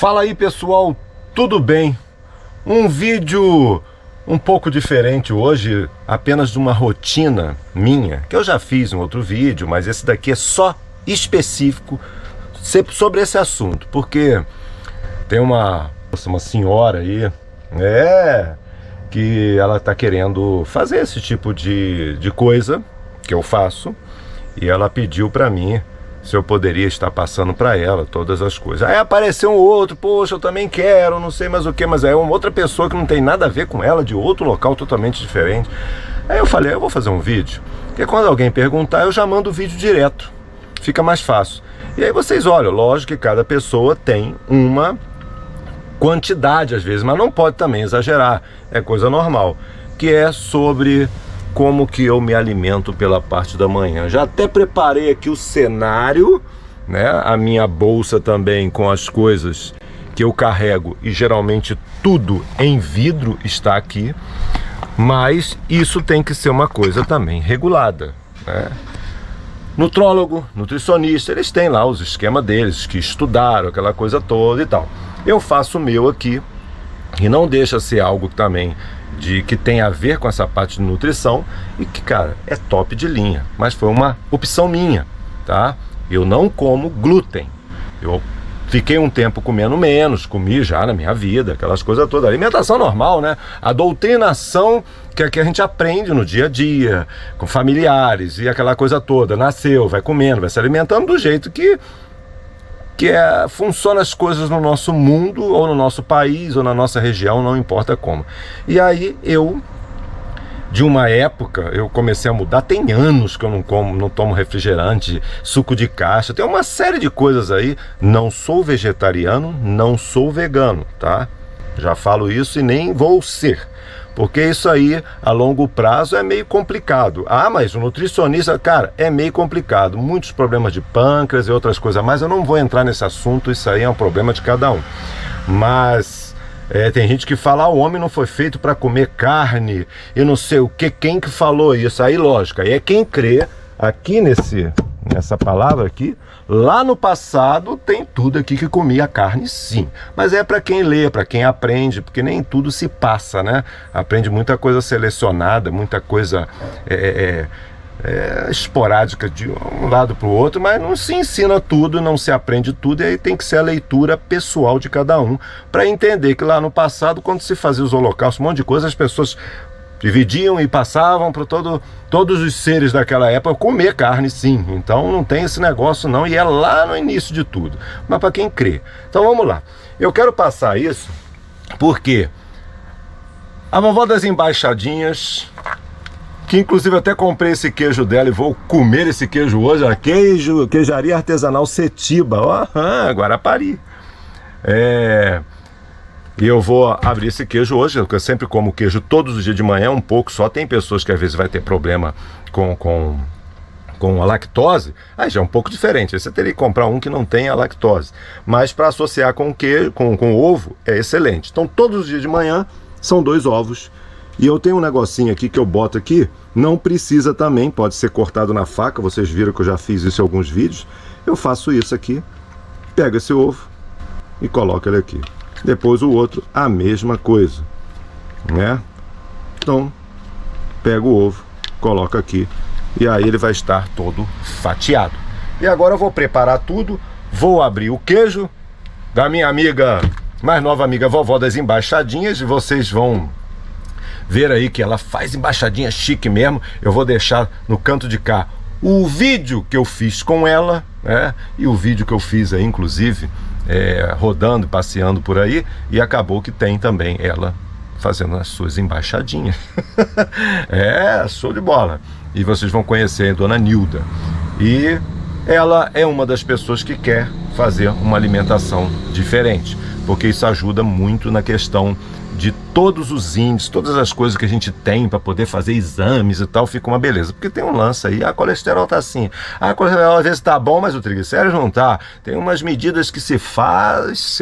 Fala aí pessoal, tudo bem? Um vídeo um pouco diferente hoje, apenas de uma rotina minha, que eu já fiz em outro vídeo, mas esse daqui é só específico sobre esse assunto, porque tem uma senhora aí, que ela tá querendo fazer esse tipo de coisa que eu faço, e ela pediu pra mim se eu poderia estar passando para ela todas as coisas. Aí apareceu um outro, poxa, eu também quero, não sei mais o que, mas é uma outra pessoa que não tem nada a ver com ela, de outro local totalmente diferente. Aí eu falei, eu vou fazer um vídeo, porque quando alguém perguntar, eu já mando o vídeo direto, fica mais fácil. E aí vocês olham, lógico que cada pessoa tem uma quantidade às vezes, mas não pode também exagerar, é coisa normal, que é sobre como que eu me alimento pela parte da manhã. Já até preparei aqui o cenário, né? A minha bolsa também com as coisas que eu carrego, e geralmente tudo em vidro está aqui, mas isso tem que ser uma coisa também regulada, né? Nutrólogo, nutricionista, eles têm lá os esquemas deles, que estudaram aquela coisa toda e tal. Eu faço o meu aqui, e não deixa ser algo também que tem a ver com essa parte de nutrição, e que, cara, é top de linha, mas foi uma opção minha, tá? Eu não como glúten, eu fiquei um tempo comendo menos, comi já na minha vida, aquelas coisas todas, alimentação normal, né? A doutrinação que a gente aprende no dia a dia, com familiares e aquela coisa toda, nasceu, vai comendo, vai se alimentando do jeito que funciona as coisas no nosso mundo, ou no nosso país, ou na nossa região, não importa como. E aí de uma época, eu comecei a mudar, tem anos que eu não tomo refrigerante, suco de caixa, tem uma série de coisas aí. Não sou vegetariano, não sou vegano, tá? Já falo isso e nem vou ser, porque isso aí a longo prazo é meio complicado. Ah, mas o nutricionista, cara, é meio complicado, muitos problemas de pâncreas e outras coisas, mas eu não vou entrar nesse assunto, isso aí é um problema de cada um. Mas tem gente que fala, o homem não foi feito para comer carne e não sei o que, quem que falou isso? Aí lógico, aí é quem crê aqui nessa palavra aqui. Lá no passado tem tudo aqui que comia carne, sim, mas é para quem lê, para quem aprende, porque nem tudo se passa, né? Aprende muita coisa selecionada, muita coisa esporádica de um lado para o outro, mas não se ensina tudo, não se aprende tudo, e aí tem que ser a leitura pessoal de cada um, para entender que lá no passado, quando se fazia os holocaustos, um monte de coisa, as pessoas dividiam e passavam para todos os seres daquela época comer carne, sim. Então não tem esse negócio não, e é lá no início de tudo, mas para quem crê. Então vamos lá, eu quero passar isso porque a vovó das embaixadinhas, que inclusive até comprei esse queijo dela e vou comer esse queijo hoje, a queijaria artesanal Setiba, ó, Guarapari. E eu vou abrir esse queijo hoje, eu sempre como queijo todos os dias de manhã, um pouco só. Tem pessoas que às vezes vai ter problema com a lactose, aí já é um pouco diferente, aí você teria que comprar um que não tenha lactose. Mas para associar com queijo, com ovo, é excelente. Então todos os dias de manhã são 2 ovos. E eu tenho um negocinho aqui que eu boto aqui, não precisa também, pode ser cortado na faca, vocês viram que eu já fiz isso em alguns vídeos. Eu faço isso aqui, pego esse ovo e coloco ele aqui. Depois o outro, a mesma coisa, né? Então, pego o ovo, coloco aqui, e aí ele vai estar todo fatiado. E agora eu vou preparar tudo, vou abrir o queijo da minha amiga, mais nova amiga, vovó das embaixadinhas, e vocês vão ver aí que ela faz embaixadinha chique mesmo. Eu vou deixar no canto de cá o vídeo que eu fiz com ela, né? E o vídeo que eu fiz aí, inclusive, rodando, passeando por aí, e acabou que tem também ela fazendo as suas embaixadinhas. Show de bola. E vocês vão conhecer a dona Nilda, e ela é uma das pessoas que quer fazer uma alimentação diferente, porque isso ajuda muito na questão de todos os índices, todas as coisas que a gente tem para poder fazer exames e tal, fica uma beleza. Porque tem um lance aí, a colesterol tá assim, a colesterol às vezes tá bom, mas o triglicéridos não tá. Tem umas medidas que se faz,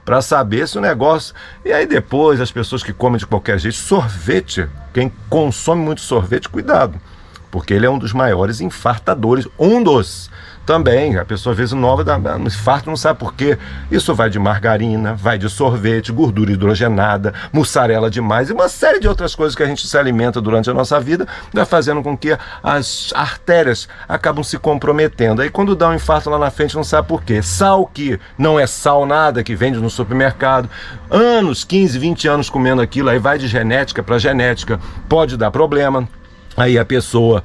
para saber se o negócio... E aí depois as pessoas que comem de qualquer jeito, sorvete, quem consome muito sorvete, cuidado, porque ele é um dos maiores infartadores, também, a pessoa às vezes nova dá um infarto, não sabe por quê. Isso vai de margarina, vai de sorvete, gordura hidrogenada, mussarela demais e uma série de outras coisas que a gente se alimenta durante a nossa vida, vai fazendo com que as artérias acabam se comprometendo. Aí quando dá um infarto lá na frente, não sabe por quê. Sal que não é sal nada, que vende no supermercado, anos, 15, 20 anos comendo aquilo, aí vai de genética para genética, pode dar problema. Aí a pessoa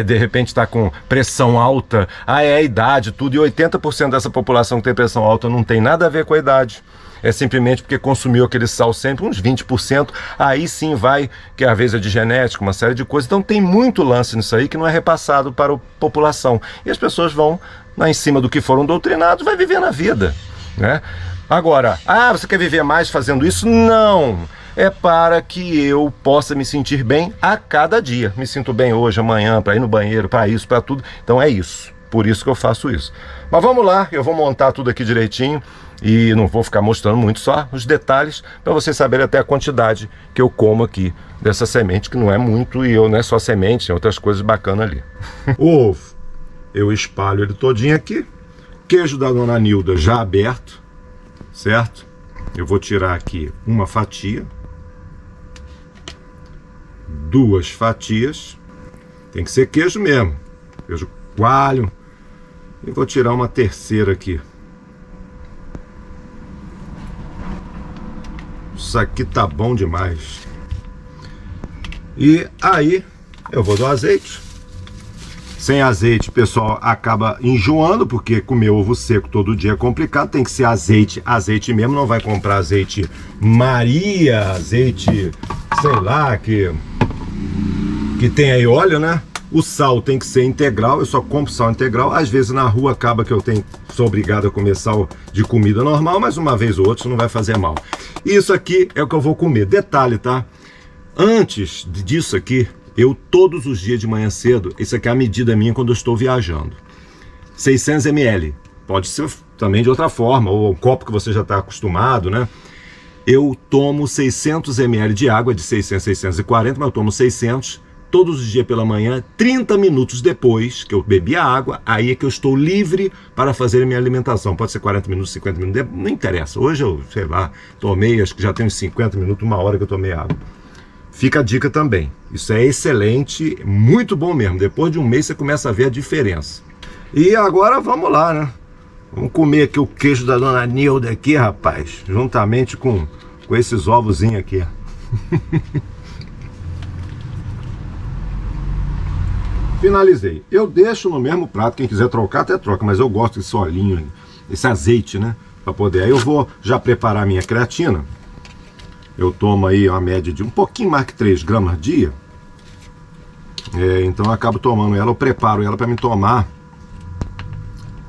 de repente está com pressão alta, é a idade, tudo, e 80% dessa população que tem pressão alta não tem nada a ver com a idade. É simplesmente porque consumiu aquele sal sempre, uns 20%, aí sim vai, que às vezes é de genética, uma série de coisas. Então tem muito lance nisso aí que não é repassado para a população. E as pessoas vão lá em cima do que foram doutrinados, vai viver na vida, né? Agora, você quer viver mais fazendo isso? Não! É para que eu possa me sentir bem a cada dia. Me sinto bem hoje, amanhã, para ir no banheiro, para isso, para tudo. Então é isso. Por isso que eu faço isso. Mas vamos lá, eu vou montar tudo aqui direitinho e não vou ficar mostrando muito, só os detalhes, para vocês saberem até a quantidade que eu como aqui dessa semente, que não é muito, e não é só semente, tem outras coisas bacanas ali. O ovo, eu espalho ele todinho aqui. Queijo da Dona Nilda já aberto, certo? Eu vou tirar aqui uma fatia. 2 fatias, tem que ser queijo mesmo, queijo coalho, e vou tirar uma terceira aqui. Isso aqui tá bom demais. E aí eu vou do azeite. Sem azeite, pessoal, acaba enjoando, porque comer ovo seco todo dia é complicado. Tem que ser azeite, azeite mesmo. Não vai comprar azeite Maria, azeite, sei lá, que tem aí óleo, né? O sal tem que ser integral, eu só compro sal integral. Às vezes na rua acaba que sou obrigado a comer sal de comida normal, mas uma vez ou outra isso não vai fazer mal. Isso aqui é o que eu vou comer. Detalhe, tá? Antes disso aqui, eu todos os dias de manhã cedo, isso aqui é a medida minha quando eu estou viajando. 600 ml, pode ser também de outra forma, ou um copo que você já está acostumado, né? Eu tomo 600 ml de água, de 600, 640, mas eu tomo 600 todos os dias pela manhã. 30 minutos depois que eu bebi a água, aí é que eu estou livre para fazer a minha alimentação. Pode ser 40 minutos, 50 minutos, não interessa. Hoje eu, sei lá, tomei, acho que já tem uns 50 minutos, uma hora que eu tomei água. Fica a dica também. Isso é excelente, muito bom mesmo. Depois de um mês você começa a ver a diferença. E agora vamos lá, né? Vamos comer aqui o queijo da Dona Nilda aqui, rapaz. Juntamente com esses ovozinhos aqui. Finalizei. Eu deixo no mesmo prato, quem quiser trocar até troca, mas eu gosto desse olhinho, esse azeite, né? Para poder. Aí eu vou já preparar a minha creatina. Eu tomo aí uma média de um pouquinho mais que 3 gramas dia. Então eu acabo tomando ela, eu preparo ela para me tomar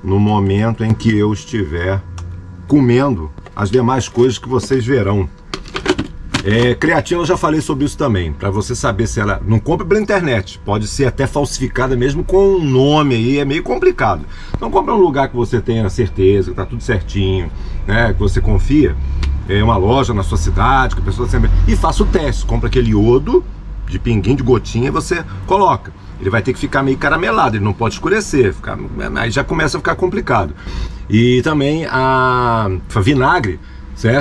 no momento em que eu estiver comendo as demais coisas que vocês verão. Creatina, eu já falei sobre isso também, para você saber se ela... Não compre pela internet, pode ser até falsificada mesmo com um nome aí, é meio complicado. Então compre um lugar que você tenha certeza, que tá tudo certinho, né, que você confia. Uma loja na sua cidade, que a pessoa sempre... E faça o teste, compra aquele iodo de pinguim, de gotinha, e você coloca. Ele vai ter que ficar meio caramelado, ele não pode escurecer, aí já começa a ficar complicado. E também a vinagre,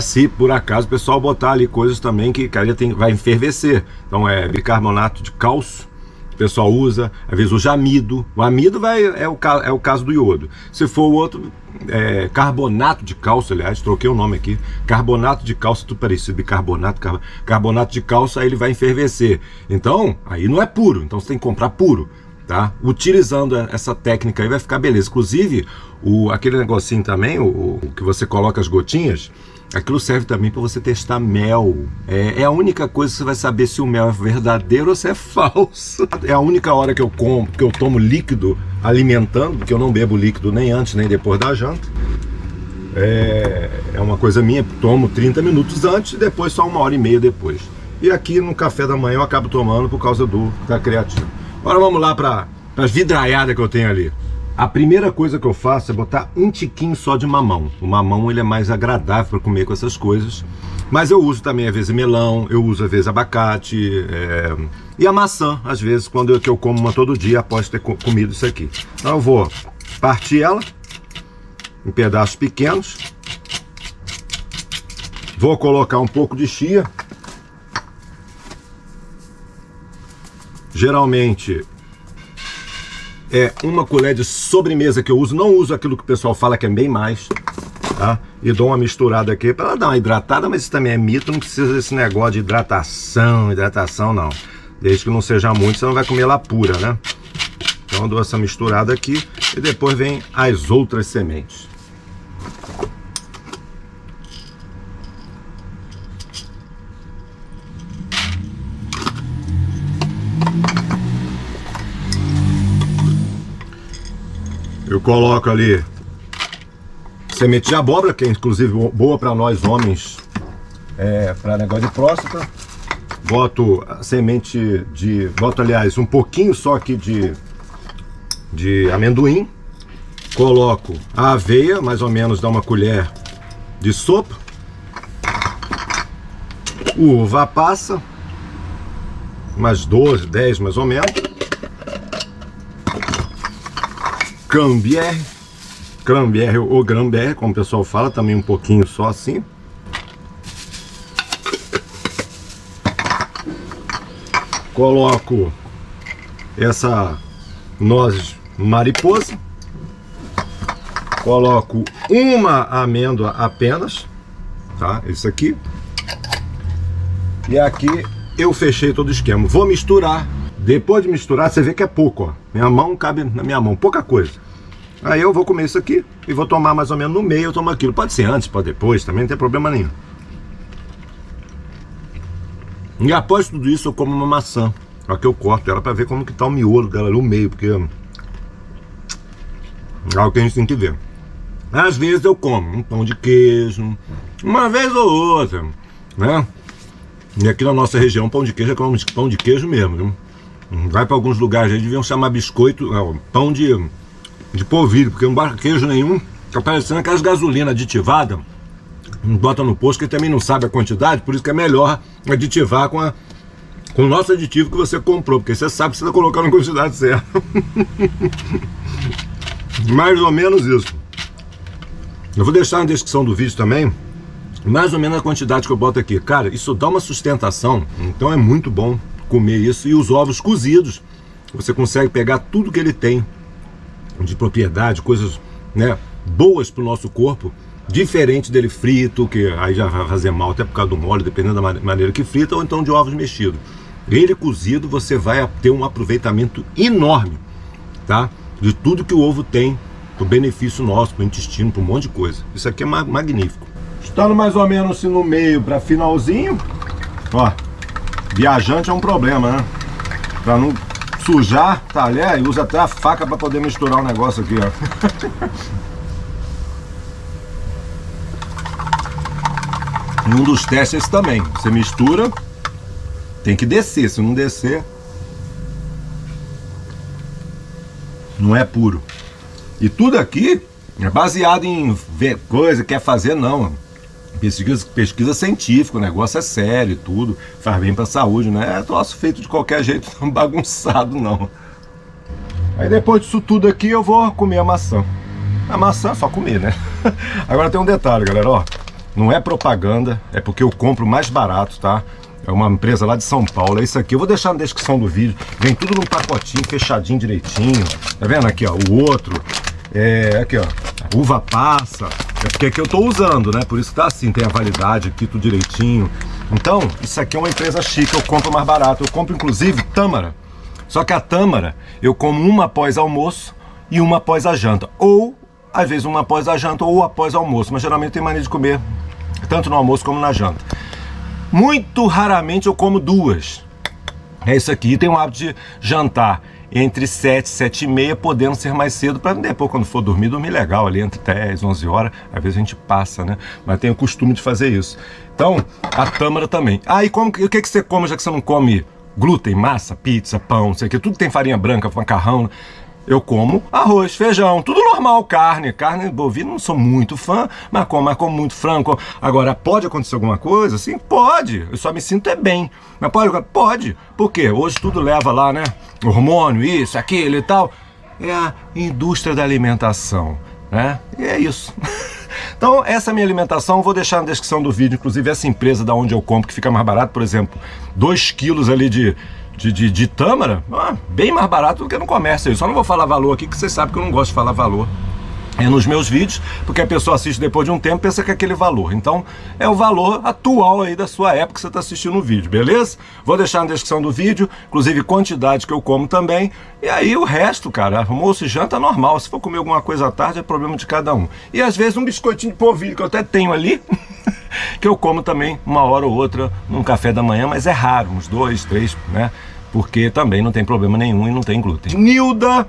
se por acaso o pessoal botar ali coisas também que vai enfervecer. Então bicarbonato de cálcio, o pessoal usa, às vezes o amido. O amido é o caso do iodo. Se for o outro, carbonato de cálcio, aliás, troquei o nome aqui. Carbonato de cálcio, tudo parecido, bicarbonato, carbonato de cálcio, aí ele vai enfervecer. Então, aí não é puro, então você tem que comprar puro, tá? Utilizando essa técnica aí vai ficar beleza. Inclusive, aquele negocinho também, o que você coloca as gotinhas, aquilo serve também para você testar mel. É a única coisa que você vai saber se o mel é verdadeiro ou se é falso. É a única hora que eu tomo líquido alimentando, porque eu não bebo líquido nem antes nem depois da janta. É uma coisa minha, tomo 30 minutos antes e depois só 1h30 depois. E aqui no café da manhã eu acabo tomando por causa da creatina. Agora vamos lá para as vidraiadas que eu tenho ali. A primeira coisa que eu faço é botar um tiquinho só de mamão. O mamão ele é mais agradável para comer com essas coisas. Mas eu uso também às vezes melão, eu uso às vezes abacate e a maçã, às vezes, que eu como uma todo dia após ter comido isso aqui. Então eu vou parti ela em pedaços pequenos. Vou colocar um pouco de chia. Geralmente é uma colher de sobremesa que eu uso. Não uso aquilo que o pessoal fala que é bem mais, tá? E dou uma misturada aqui para ela dar uma hidratada, mas isso também é mito. Não precisa desse negócio de hidratação não. Desde que não seja muito, você não vai comer ela pura, né? Então eu dou essa misturada aqui e depois vem as outras sementes. Eu coloco ali semente de abóbora, que é inclusive boa para nós homens, para negócio de próstata. Boto a semente de... Boto, aliás, um pouquinho só aqui de amendoim. Coloco a aveia, mais ou menos dá uma colher de sopa. Uva passa, umas 12, 10 mais ou menos. Cranberry ou granberry, como o pessoal fala, também um pouquinho só assim. Coloco essa noz mariposa. Coloco uma amêndoa apenas, tá? Isso aqui. E aqui eu fechei todo o esquema. Vou misturar. Depois de misturar, você vê que é pouco, ó. Minha mão cabe na minha mão, pouca coisa. Aí eu vou comer isso aqui e vou tomar mais ou menos no meio, eu tomo aquilo. Pode ser antes, pode depois, também não tem problema nenhum. E após tudo isso eu como uma maçã. Aqui eu corto ela para ver como que tá o miolo dela no meio, porque é algo que a gente tem que ver. Às vezes eu como um pão de queijo, uma vez ou outra, né? E aqui na nossa região pão de queijo é como pão de queijo mesmo, né? Vai para alguns lugares aí, deviam chamar biscoito, pão de polvilho, porque não bota queijo nenhum, tá parecendo aquelas gasolina aditivada, bota no posto que também não sabe a quantidade, por isso que é melhor aditivar com o nosso aditivo que você comprou, porque você sabe que você está colocando a quantidade certa. Mais ou menos isso. Eu vou deixar na descrição do vídeo também mais ou menos a quantidade que eu boto aqui. Cara, isso dá uma sustentação, então é muito bom comer isso. E os ovos cozidos, você consegue pegar tudo que ele tem de propriedade, coisas, né, boas para o nosso corpo, diferente dele frito, que aí já vai fazer mal até por causa do molho, dependendo da maneira que frita, ou então de ovos mexidos. Ele cozido, você vai ter um aproveitamento enorme, tá? De tudo que o ovo tem, pro benefício nosso, pro intestino, pro um monte de coisa. Isso aqui é magnífico. Estando mais ou menos assim no meio para finalzinho, ó, viajante é um problema, né? Para não sujar talher, usa até a faca para poder misturar o negócio aqui, ó. E um dos testes é esse também. Você mistura, tem que descer. Se não descer, não é puro. E tudo aqui é baseado em ver coisa, quer fazer, não. Pesquisa científica, o negócio é sério e tudo, faz bem pra saúde, não é troço feito de qualquer jeito, bagunçado não. Aí depois disso tudo aqui eu vou comer a maçã. A maçã é só comer, né? Agora tem um detalhe, galera, ó. Não é propaganda, é porque eu compro mais barato, tá? É uma empresa lá de São Paulo, é isso aqui. Eu vou deixar na descrição do vídeo, vem tudo num pacotinho, fechadinho direitinho. Tá vendo aqui, ó, o outro. Aqui, ó, uva passa. É porque aqui eu tô usando, né? Por isso que tá assim, tem a validade aqui, tudo direitinho. Então, isso aqui é uma empresa chique, eu compro mais barato. Eu compro, inclusive, tâmara. Só que a tâmara, eu como uma após almoço e uma após a janta. Ou, às vezes, uma após a janta ou após almoço. Mas geralmente tem mania de comer tanto no almoço como na janta. Muito raramente eu como duas. É isso aqui. E tem o hábito de jantar entre 7 e 7 e meia, podendo ser mais cedo, para depois, quando for dormir legal ali, entre 10 e 11 horas. Às vezes a gente passa, né? Mas tem o costume de fazer isso. Então, a tâmara também. Ah, e o que você come, já que você não come glúten, massa, pizza, pão, não sei o que, tudo que tem farinha branca, macarrão. Eu como arroz, feijão, tudo normal, carne bovina, não sou muito fã, mas como muito frango. Agora, pode acontecer alguma coisa? Sim, pode, eu só me sinto bem. Mas pode, por quê? Hoje tudo leva lá, né, hormônio, isso, aquilo e tal. é a indústria da alimentação, né? E é isso. Então, essa é a minha alimentação, vou deixar na descrição do vídeo, inclusive essa empresa da onde eu compro, que fica mais barato, por exemplo, 2 quilos ali de tâmara, bem mais barato do que no comércio. Eu só não vou falar valor aqui, que vocês sabem que eu não gosto de falar valor nos meus vídeos, porque a pessoa assiste depois de um tempo e pensa que é aquele valor. Então, é o valor atual aí da sua época que você está assistindo o vídeo, beleza? Vou deixar na descrição do vídeo, inclusive quantidade que eu como também. E aí o resto, cara, almoço e janta é normal. Se for comer alguma coisa à tarde, é problema de cada um. E às vezes um biscoitinho de polvilho que eu até tenho ali, que eu como também uma hora ou outra num café da manhã, mas é raro, uns 2, 3, né? Porque também não tem problema nenhum e não tem glúten. Nilda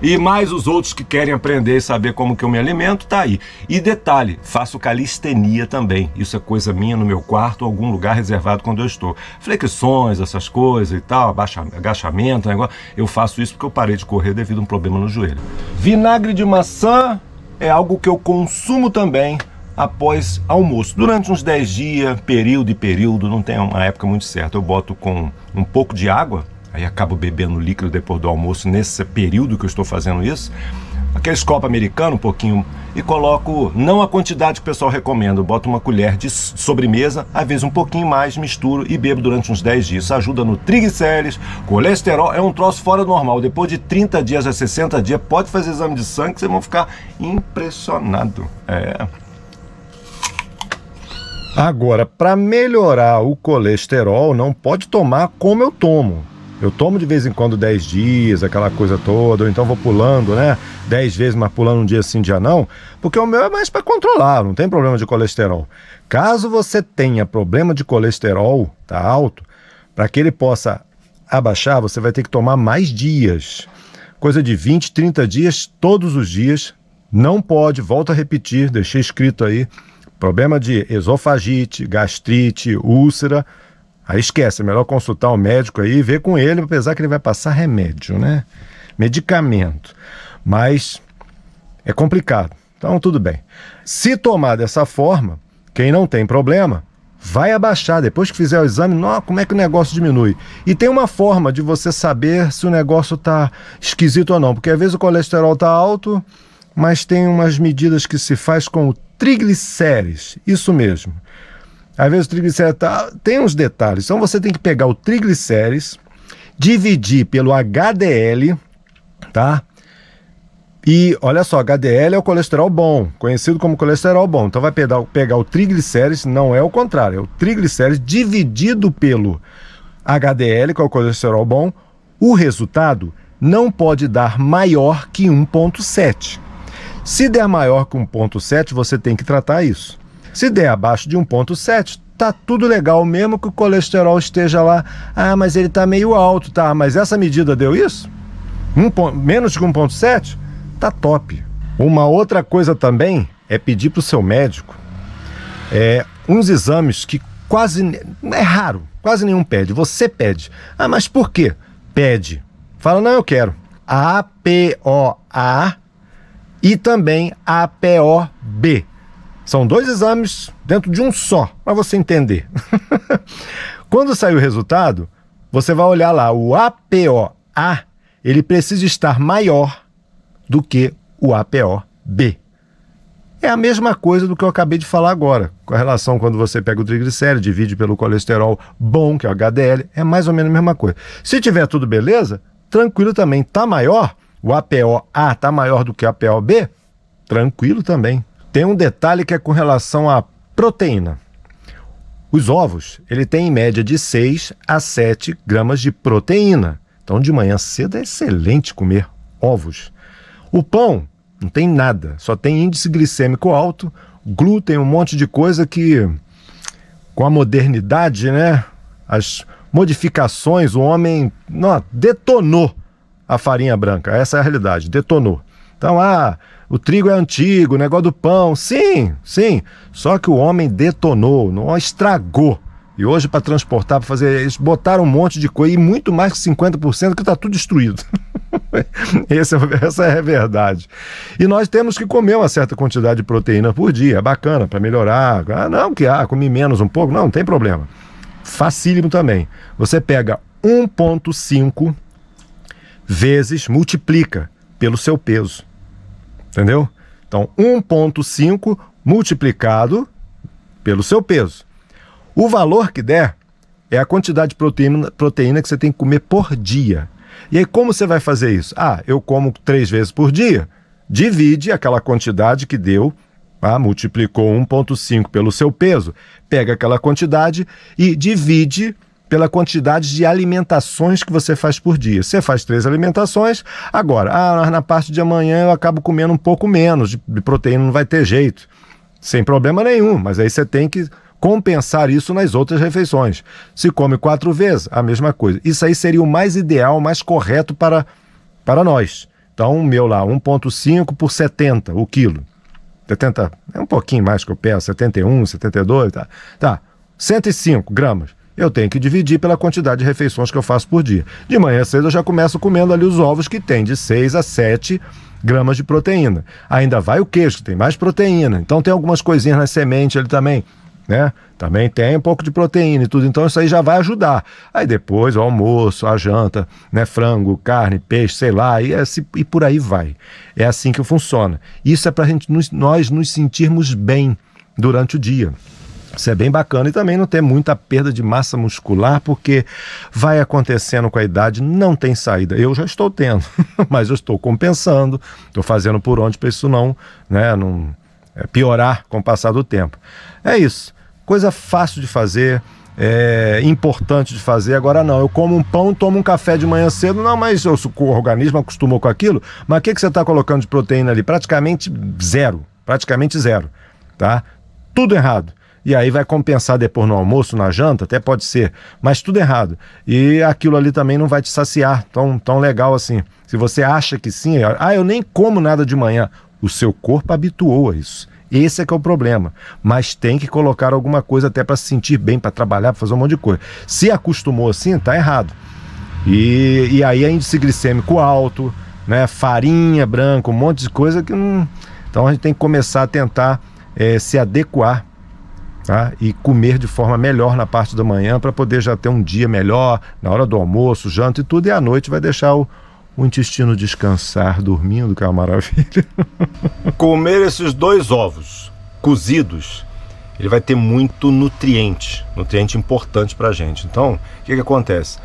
e mais os outros que querem aprender e saber como que eu me alimento, tá aí. E detalhe, faço calistenia também. Isso é coisa minha no meu quarto, algum lugar reservado quando eu estou. Flexões, essas coisas e tal, agachamento, negócio. Eu faço isso porque eu parei de correr devido a um problema no joelho. Vinagre de maçã é algo que eu consumo também após almoço. Durante uns 10 dias, período, não tem uma época muito certa. Eu boto com um pouco de água, aí acabo bebendo líquido depois do almoço, nesse período que eu estou fazendo isso. Aqueles copos americanos, um pouquinho, e coloco, não a quantidade que o pessoal recomenda, eu boto uma colher de sobremesa, às vezes um pouquinho mais, misturo e bebo durante uns 10 dias. Isso ajuda no triglicérides, colesterol, é um troço fora do normal. Depois de 30 dias a 60 dias, pode fazer exame de sangue que vocês vão ficar impressionados. Agora, para melhorar o colesterol, não pode tomar como eu tomo. Eu tomo de vez em quando 10 dias, aquela coisa toda, ou então vou pulando, né? 10 vezes, mas pulando um dia sim, um dia não, porque o meu é mais para controlar, não tem problema de colesterol. Caso você tenha problema de colesterol, tá alto, para que ele possa abaixar, você vai ter que tomar mais dias. Coisa de 20, 30 dias, todos os dias. Não pode, volto a repetir, deixei escrito aí, problema de esofagite, gastrite, úlcera. Aí esquece, é melhor consultar o médico aí e ver com ele, apesar que ele vai passar remédio, né? Medicamento. Mas é complicado. Então tudo bem. Se tomar dessa forma, quem não tem problema, vai abaixar. Depois que fizer o exame, nossa, como é que o negócio diminui? E tem uma forma de você saber se o negócio tá esquisito ou não. Porque às vezes o colesterol tá alto, mas tem umas medidas que se faz com o triglicérides. Isso mesmo. Às vezes o triglicérides tem uns detalhes. Então você tem que pegar o triglicérides, dividir pelo HDL, tá? E olha só, HDL é o colesterol bom, conhecido como colesterol bom. Então vai pegar o triglicérides, não é o contrário, é o triglicérides dividido pelo HDL, que é o colesterol bom. O resultado não pode dar maior que 1,7. Se der maior que 1,7, você tem que tratar isso. Se der abaixo de 1,7, tá tudo legal, mesmo que o colesterol esteja lá. Ah, mas ele tá meio alto, tá? Mas essa medida deu isso? Menos de 1,7? Tá top. Uma outra coisa também é pedir pro seu médico uns exames que quase, é raro, quase nenhum pede. Você pede. Ah, mas por quê? Pede. Fala, não, eu quero. APOA e também APOB. São 2 exames dentro de um só, para você entender. Quando sair o resultado, você vai olhar lá, o APOA, ele precisa estar maior do que o APOB. É a mesma coisa do que eu acabei de falar agora, com a relação quando você pega o triglicérides, divide pelo colesterol bom, que é o HDL, é mais ou menos a mesma coisa. Se tiver tudo beleza, tranquilo também. Tá maior, o APOA tá maior do que o APOB, tranquilo também. Tem um detalhe que é com relação à proteína. Os ovos, ele tem em média de 6 a 7 gramas de proteína. Então de manhã cedo é excelente comer ovos. O pão não tem nada, só tem índice glicêmico alto, glúten, um monte de coisa que com a modernidade, né, as modificações, o homem detonou a farinha branca, essa é a realidade, detonou. Então, o trigo é antigo, o negócio do pão, sim, só que o homem detonou, não estragou. E hoje para transportar, para fazer, eles botaram um monte de coisa e muito mais que 50% que está tudo destruído. Essa é a verdade. E nós temos que comer uma certa quantidade de proteína por dia, é bacana, para melhorar. Comi menos um pouco, não tem problema. Facílimo também. Você pega 1,5 vezes, multiplica pelo seu peso. Entendeu? Então, 1,5 multiplicado pelo seu peso. O valor que der é a quantidade de proteína que você tem que comer por dia. E aí, como você vai fazer isso? Eu como 3 vezes por dia. Divide aquela quantidade que deu, multiplicou 1,5 pelo seu peso, pega aquela quantidade e divide pela quantidade de alimentações que você faz por dia. Você faz 3 alimentações, agora, na parte de amanhã eu acabo comendo um pouco menos de proteína, não vai ter jeito. Sem problema nenhum, mas aí você tem que compensar isso nas outras refeições. Se come 4 vezes, a mesma coisa. Isso aí seria o mais ideal, mais correto para nós. Então, o meu lá, 1,5 por 70 o quilo. 70 é um pouquinho mais que eu peço, 71, 72, tá. 105 gramas. Eu tenho que dividir pela quantidade de refeições que eu faço por dia. De manhã cedo eu já começo comendo ali os ovos que tem de 6 a 7 gramas de proteína. Ainda vai o queijo, que tem mais proteína. Então tem algumas coisinhas na semente ali também, né? Também tem um pouco de proteína e tudo. Então isso aí já vai ajudar. Aí depois o almoço, a janta, né? Frango, carne, peixe, sei lá, e por aí vai. É assim que funciona. Isso é para nós nos sentirmos bem durante o dia. Isso é bem bacana e também não ter muita perda de massa muscular, porque vai acontecendo com a idade, não tem saída. Eu já estou tendo, mas eu estou compensando, estou fazendo por onde para isso não piorar com o passar do tempo. É isso, coisa fácil de fazer, importante de fazer. Agora não, eu como um pão, tomo um café de manhã cedo, não, mas o organismo acostumou com aquilo, mas o que você está colocando de proteína ali? Praticamente zero, tá? Tudo errado. E aí vai compensar depois no almoço, na janta, até pode ser, mas tudo errado. E aquilo ali também não vai te saciar tão legal assim. Se você acha que sim, eu nem como nada de manhã, o seu corpo habituou a isso. Esse é que é o problema. Mas tem que colocar alguma coisa até para se sentir bem, para trabalhar, para fazer um monte de coisa. Se acostumou assim, tá errado. E aí é índice glicêmico alto, né? Farinha branca, um monte de coisa que não... Então a gente tem que começar a tentar se adequar, tá? E comer de forma melhor na parte da manhã para poder já ter um dia melhor, na hora do almoço, janta e tudo, e à noite vai deixar o intestino descansar, dormindo, que é uma maravilha. Comer esses 2 ovos cozidos, ele vai ter muito nutriente importante pra gente. Então, o que acontece?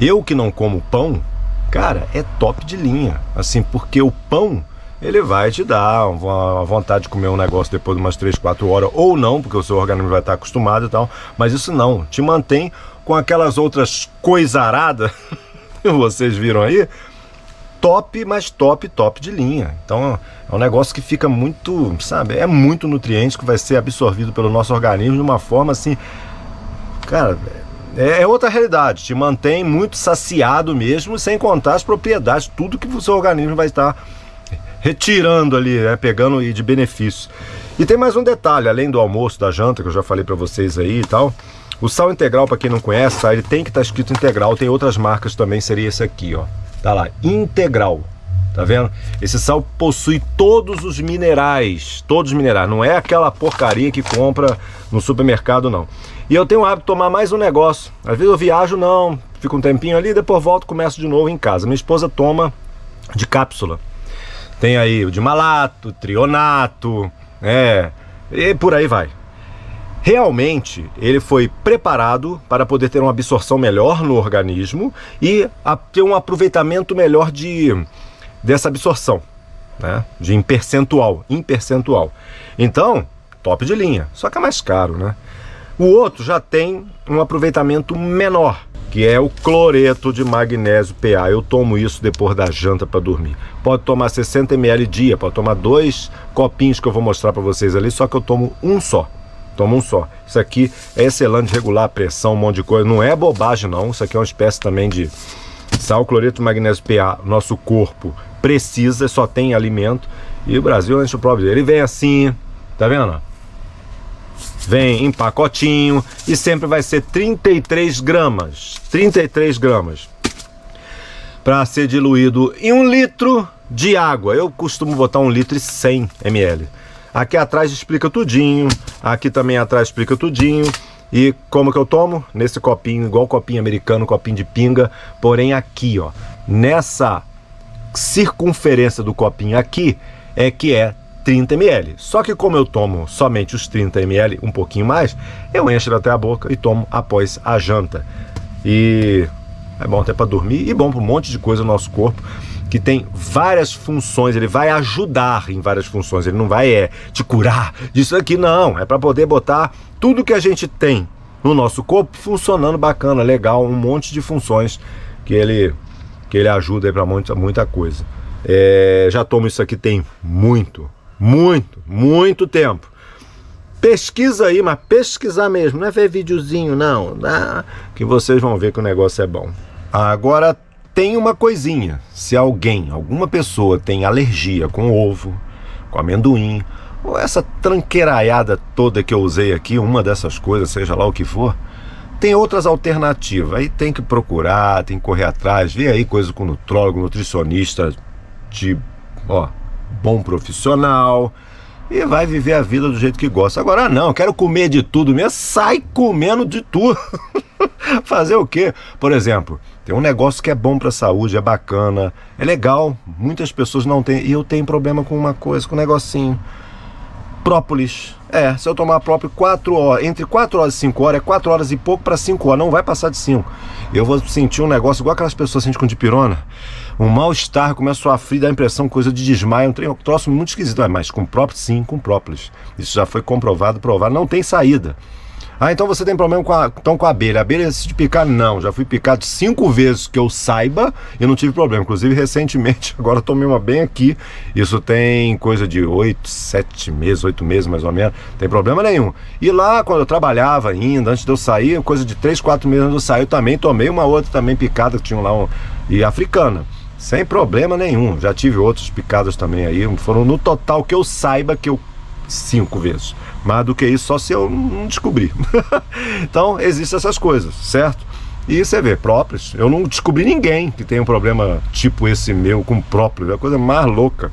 Eu que não como pão, cara, é top de linha, assim, porque o pão, ele vai te dar uma vontade de comer um negócio depois de umas 3, 4 horas, ou não, porque o seu organismo vai estar acostumado e tal, mas isso não, te mantém com aquelas outras coisaradas que vocês viram aí, top, mas top de linha. Então é um negócio que fica muito, sabe, é muito nutriente que vai ser absorvido pelo nosso organismo de uma forma assim, cara, é outra realidade, te mantém muito saciado mesmo, sem contar as propriedades, tudo que o seu organismo vai estar retirando ali, né, pegando de benefício. E tem mais um detalhe, além do almoço, da janta, que eu já falei para vocês aí e tal, o sal integral, para quem não conhece, ele tem que estar escrito integral, tem outras marcas também, seria esse aqui, ó, tá lá, integral, tá vendo? Esse sal possui todos os minerais, não é aquela porcaria que compra no supermercado, não. E eu tenho o hábito de tomar mais um negócio, às vezes eu viajo, não, fico um tempinho ali, depois volto, começo de novo em casa. Minha esposa toma de cápsula. Tem aí o de malato, trionato, e por aí vai. Realmente, ele foi preparado para poder ter uma absorção melhor no organismo e ter um aproveitamento melhor dessa absorção, né? Em percentual. Então, top de linha, só que é mais caro, né? O outro já tem um aproveitamento menor, que é o cloreto de magnésio PA. Eu tomo isso depois da janta para dormir. Pode tomar 60 ml dia, pode tomar 2 copinhos que eu vou mostrar para vocês ali, só que eu tomo um só. Isso aqui é excelente, regular a pressão, um monte de coisa. Não é bobagem não, isso aqui é uma espécie também de sal, cloreto de magnésio PA. Nosso corpo precisa, só tem alimento. E o Brasil enche o próprio. Ele vem assim, tá vendo? Vem em pacotinho e sempre vai ser 33 gramas para ser diluído em 1 litro de água. Eu costumo botar 1 litro e 100 ml. Aqui atrás explica tudinho, aqui também atrás explica tudinho. E como que eu tomo? Nesse copinho, igual copinho americano, copinho de pinga, porém aqui, ó, nessa circunferência do copinho aqui é que é 30 ml. Só que como eu tomo somente os 30 ml, um pouquinho mais, eu encho ele até a boca e tomo após a janta. E é bom até para dormir e bom para um monte de coisa no nosso corpo, que tem várias funções. Ele vai ajudar em várias funções, ele não vai te curar disso aqui, não. É para poder botar tudo que a gente tem no nosso corpo funcionando bacana, legal, um monte de funções que ele ajuda aí para muita coisa. Já tomo isso aqui tem muito tempo. Pesquisa aí, mas pesquisar mesmo, não é ver videozinho não, que vocês vão ver que o negócio é bom. Agora tem uma coisinha, se alguma pessoa tem alergia com ovo, com amendoim, ou essa tranqueiraiada toda que eu usei aqui, uma dessas coisas, seja lá o que for, tem outras alternativas. Aí tem que procurar, tem que correr atrás, ver aí coisa com nutrólogo, nutricionista de bom profissional, e vai viver a vida do jeito que gosta. Agora não, quero comer de tudo mesmo, sai comendo de tudo. Fazer o quê? Por exemplo, tem um negócio que é bom para a saúde, é bacana, é legal, muitas pessoas não têm, e eu tenho problema com uma coisa, com um negocinho. Própolis. Se eu tomar própolis 4 horas, entre 4 horas e 5 horas, é 4 horas e pouco para 5 horas, não vai passar de 5. Eu vou sentir um negócio igual aquelas pessoas sentem com dipirona, um mal-estar, começa a frio, dá a impressão, coisa de desmaio, um troço muito esquisito. Mas com própolis, sim, com própolis. Isso já foi comprovado, provado, não tem saída. Então você tem problema com a abelha. A abelha se te picar? Não, já fui picado 5 vezes que eu saiba e não tive problema. Inclusive recentemente, agora tomei uma bem aqui. Isso tem coisa de 8 meses mais ou menos. Não tem problema nenhum. E lá quando eu trabalhava ainda, antes de eu sair, coisa de 3, 4 meses antes de eu sair, eu também tomei uma outra também picada que tinha lá, e africana. Sem problema nenhum. Já tive outras picadas também aí. Foram no total que eu saiba 5 vezes. Mais do que isso, só se eu não descobrir. Então, existem essas coisas, certo? E você vê, própolis, eu não descobri ninguém que tem um problema tipo esse meu com própolis. É a coisa mais louca.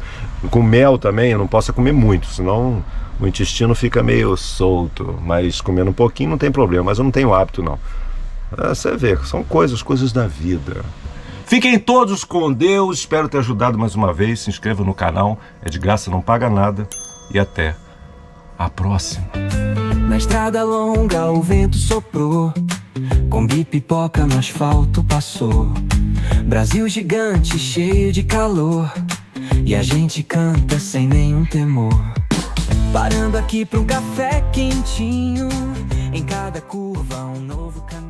Com mel também, eu não posso comer muito, senão o intestino fica meio solto. Mas comendo um pouquinho não tem problema, mas eu não tenho hábito, não. Você vê, são coisas da vida. Fiquem todos com Deus, espero ter ajudado mais uma vez. Se inscreva no canal, é de graça, não paga nada. E até a próxima. Na estrada longa o vento soprou, Kombi pipoca no asfalto passou. Brasil gigante cheio de calor, e a gente canta sem nenhum temor. Parando aqui pra um café quentinho, em cada curva um novo caminho.